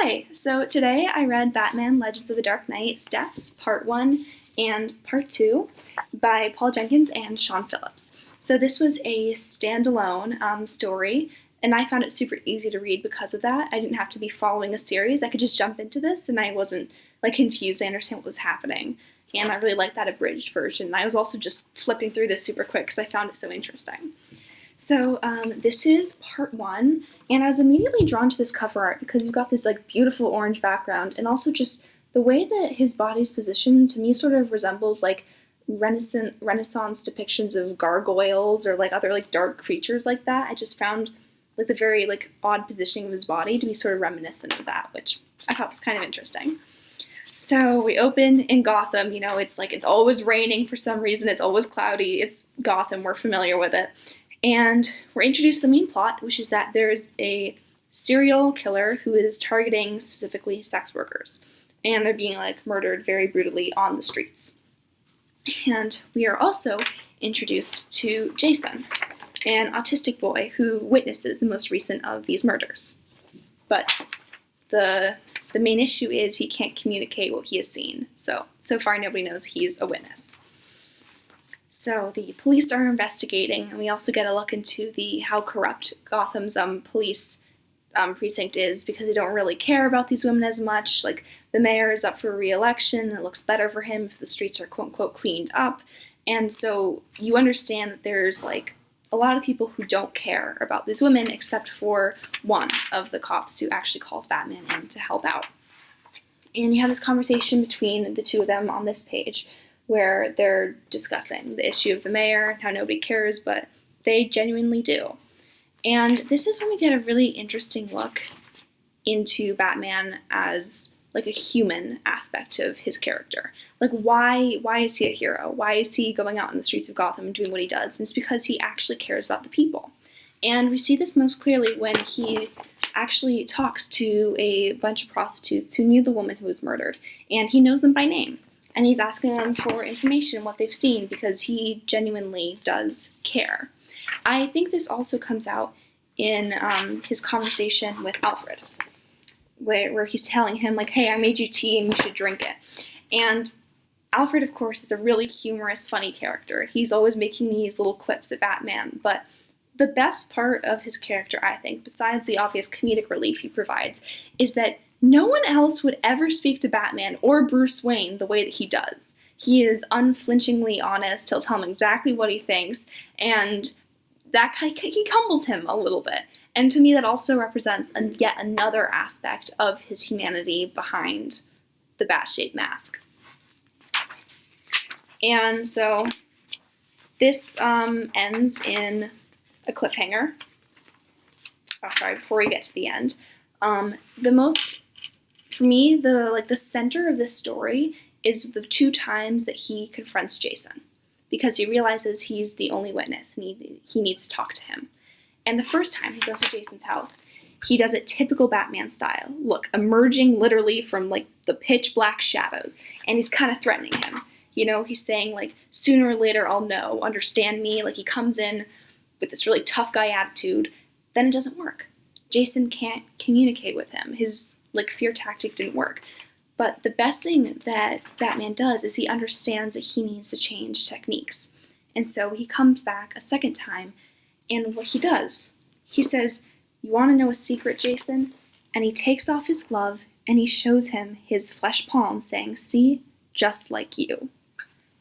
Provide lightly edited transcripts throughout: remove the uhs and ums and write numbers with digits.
Hi, so today I read Batman Legends of the Dark Knight Steps, Part 1 and Part 2 by Paul Jenkins and Sean Phillips. So this was a standalone story, and I found it super easy to read because of that. I didn't have to be following a series. I could just jump into this, and I wasn't confused. I understand what was happening, and I really liked that abridged version. I was also just flipping through this super quick because I found it so interesting. So this is part 1, and I was immediately drawn to this cover art because you've got this beautiful orange background, and also just the way that his body's positioned to me sort of resembled Renaissance depictions of gargoyles or other dark creatures like that. I just found the very odd positioning of his body to be sort of reminiscent of that, which I thought was kind of interesting. So we open in Gotham. It's always raining for some reason. It's always cloudy. It's Gotham. We're familiar with it. And we're introduced to the main plot, which is that there's a serial killer who is targeting specifically sex workers. And they're being murdered very brutally on the streets. And we are also introduced to Jason, an autistic boy who witnesses the most recent of these murders. But the main issue is he can't communicate what he has seen. So far nobody knows he's a witness. So the police are investigating, and we also get a look into how corrupt Gotham's police precinct is, because they don't really care about these women as much. The mayor is up for re-election, and it looks better for him if the streets are quote-unquote cleaned up. And so you understand that there's a lot of people who don't care about these women, except for one of the cops who actually calls Batman in to help out. And you have this conversation between the two of them on this page, where they're discussing the issue of the mayor and how nobody cares, but they genuinely do. And this is when we get a really interesting look into Batman as a human aspect of his character. Why is he a hero? Why is he going out in the streets of Gotham and doing what he does? And it's because he actually cares about the people. And we see this most clearly when he actually talks to a bunch of prostitutes who knew the woman who was murdered, and he knows them by name. And he's asking them for information, what they've seen, because he genuinely does care. I think this also comes out in his conversation with Alfred, where he's telling him, hey, I made you tea and you should drink it. And Alfred, of course, is a really humorous, funny character. He's always making these little quips at Batman, but the best part of his character, I think, besides the obvious comedic relief he provides, is that no one else would ever speak to Batman or Bruce Wayne the way that he does. He is unflinchingly honest. He'll tell him exactly what he thinks, and he humbles him a little bit. And to me, that also represents yet another aspect of his humanity behind the bat-shaped mask. And so this ends in a cliffhanger. Oh, sorry, before we get to the end. For me, the center of this story is the 2 times that he confronts Jason, because he realizes he's the only witness and he needs to talk to him. And the first time he goes to Jason's house, he does it typical Batman style. Look, emerging literally from the pitch black shadows, and he's kind of threatening him. He's saying sooner or later I'll know, understand me. He comes in with this really tough guy attitude. Then it doesn't work. Jason can't communicate with him. His fear tactic didn't work. But the best thing that Batman does is he understands that he needs to change techniques. And so he comes back a second time, and what he does, he says, "You want to know a secret, Jason?" And he takes off his glove and he shows him his flesh palm, saying, "See, just like you."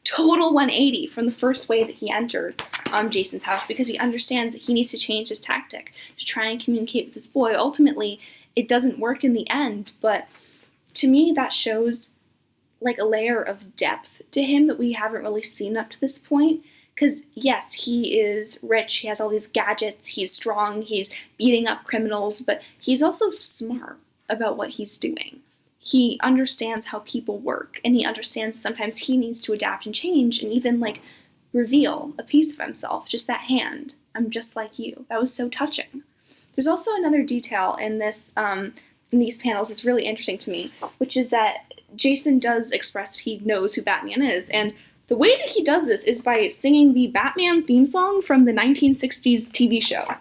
Total 180 from the first way that he entered Jason's house, because he understands that he needs to change his tactic to try and communicate with this boy. Ultimately, it doesn't work in the end, but to me that shows a layer of depth to him that we haven't really seen up to this point. Because yes, he is rich, he has all these gadgets, he's strong, he's beating up criminals, but he's also smart about what he's doing. He understands how people work, and he understands sometimes he needs to adapt and change and even reveal a piece of himself. Just that hand, "I'm just like you." That was so touching. There's also another detail in these panels that's really interesting to me, which is that Jason does express he knows who Batman is, and the way that he does this is by singing the Batman theme song from the 1960s TV show,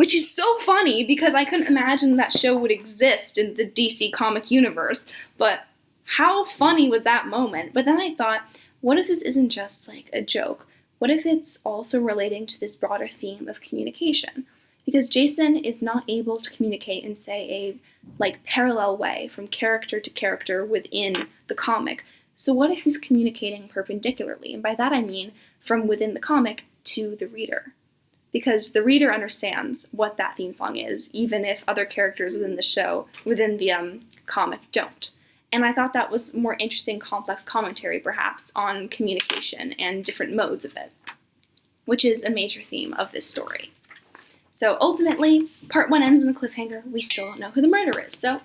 which is so funny because I couldn't imagine that show would exist in the DC comic universe, but how funny was that moment? But then I thought, what if this isn't just like a joke? What if it's also relating to this broader theme of communication? Because Jason is not able to communicate in, say, a like parallel way from character to character within the comic. So what if he's communicating perpendicularly? And by that I mean from within the comic to the reader. Because the reader understands what that theme song is, even if other characters within the show, within the comic, don't. And I thought that was more interesting, complex commentary, perhaps, on communication and different modes of it, which is a major theme of this story. So ultimately, part 1 ends in a cliffhanger. We still don't know who the murderer is, so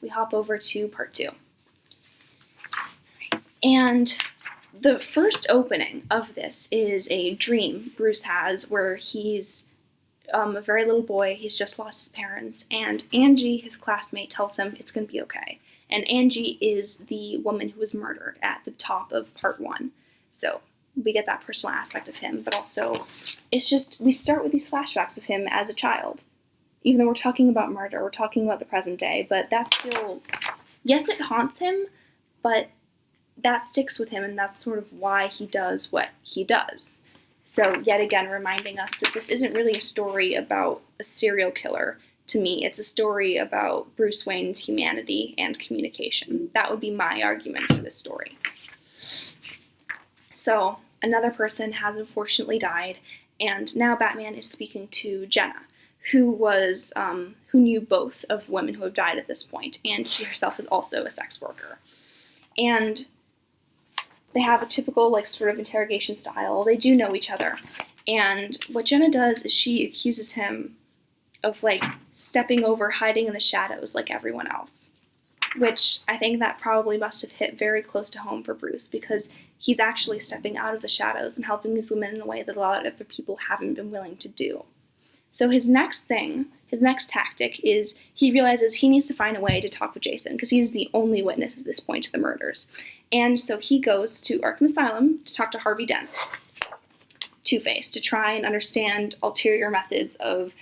we hop over to part 2. And the first opening of this is a dream Bruce has where he's a very little boy. He's just lost his parents, and Angie, his classmate, tells him it's going to be okay. And Angie is the woman who was murdered at the top of part 1. So we get that personal aspect of him, but also it's just, we start with these flashbacks of him as a child. Even though we're talking about murder, we're talking about the present day, but that's still, yes, it haunts him, but that sticks with him, and that's sort of why he does what he does. So yet again, reminding us that this isn't really a story about a serial killer. To me, it's a story about Bruce Wayne's humanity and communication. That would be my argument for this story. So another person has unfortunately died, and now Batman is speaking to Jenna, who knew both of women who have died at this point, and she herself is also a sex worker. And they have a typical, like, sort of interrogation style. They do know each other. And what Jenna does is she accuses him of, like, stepping over, hiding in the shadows like everyone else. Which I think that probably must have hit very close to home for Bruce, because he's actually stepping out of the shadows and helping these women in a way that a lot of other people haven't been willing to do. So his next tactic is he realizes he needs to find a way to talk with Jason, because he's the only witness at this point to the murders. And so he goes to Arkham Asylum to talk to Harvey Dent, Two-Face, to try and understand ulterior methods of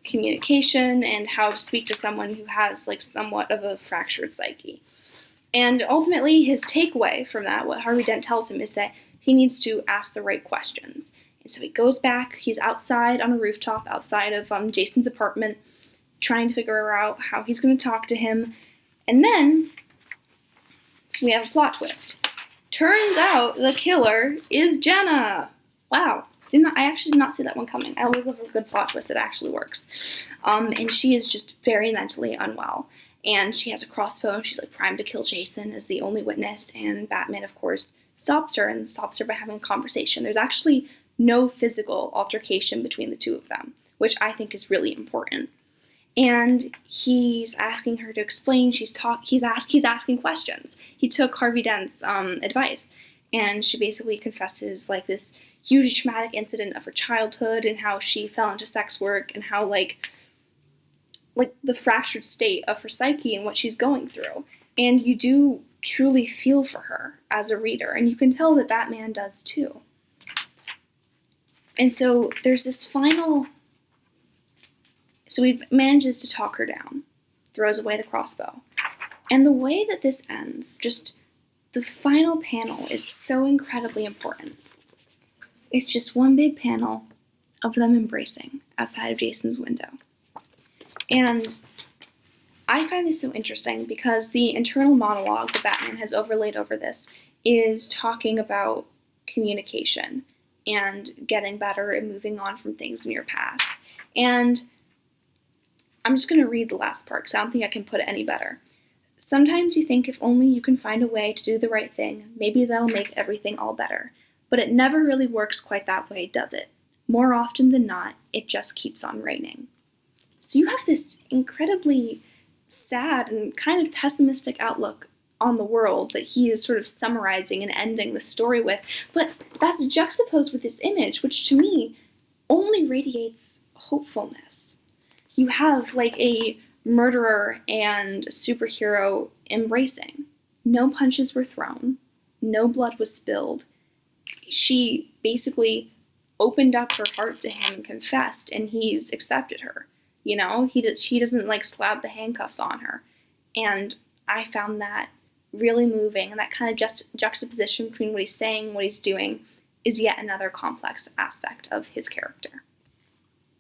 communication and how to speak to someone who has, like, somewhat of a fractured psyche. And ultimately, his takeaway from that, what Harvey Dent tells him, is that he needs to ask the right questions. And so he goes back, he's outside on a rooftop outside of Jason's apartment, trying to figure out how he's going to talk to him. And then we have a plot twist. Turns out the killer is Jenna. Wow. I actually did not see that one coming. I always love a good plot twist that actually works. And she is just very mentally unwell. And she has a crossbow, and she's, like, primed to kill Jason as the only witness. And Batman, of course, stops her by having a conversation. There's actually no physical altercation between the two of them, which I think is really important. And he's asking her to explain. He's asking questions. He took Harvey Dent's advice, and she basically confesses, like, this huge traumatic incident of her childhood and how she fell into sex work and how, like the fractured state of her psyche and what she's going through. And you do truly feel for her as a reader, and you can tell that Batman does too. And so there's this so he manages to talk her down, throws away the crossbow. And the way that this ends, just the final panel, is so incredibly important. It's just one big panel of them embracing outside of Jason's window. And I find this so interesting because the internal monologue that Batman has overlaid over this is talking about communication and getting better and moving on from things in your past. And I'm just going to read the last part because I don't think I can put it any better. Sometimes you think if only you can find a way to do the right thing, maybe that'll make everything all better. But it never really works quite that way, does it? More often than not, it just keeps on raining. So you have this incredibly sad and kind of pessimistic outlook on the world that he is sort of summarizing and ending the story with, but that's juxtaposed with this image, which to me only radiates hopefulness. You have, like, a murderer and superhero embracing. No punches were thrown. No blood was spilled. She basically opened up her heart to him and confessed, and he's accepted her. You know, he doesn't like slap the handcuffs on her. And I found that really moving, and that kind of juxtaposition between what he's saying and what he's doing is yet another complex aspect of his character.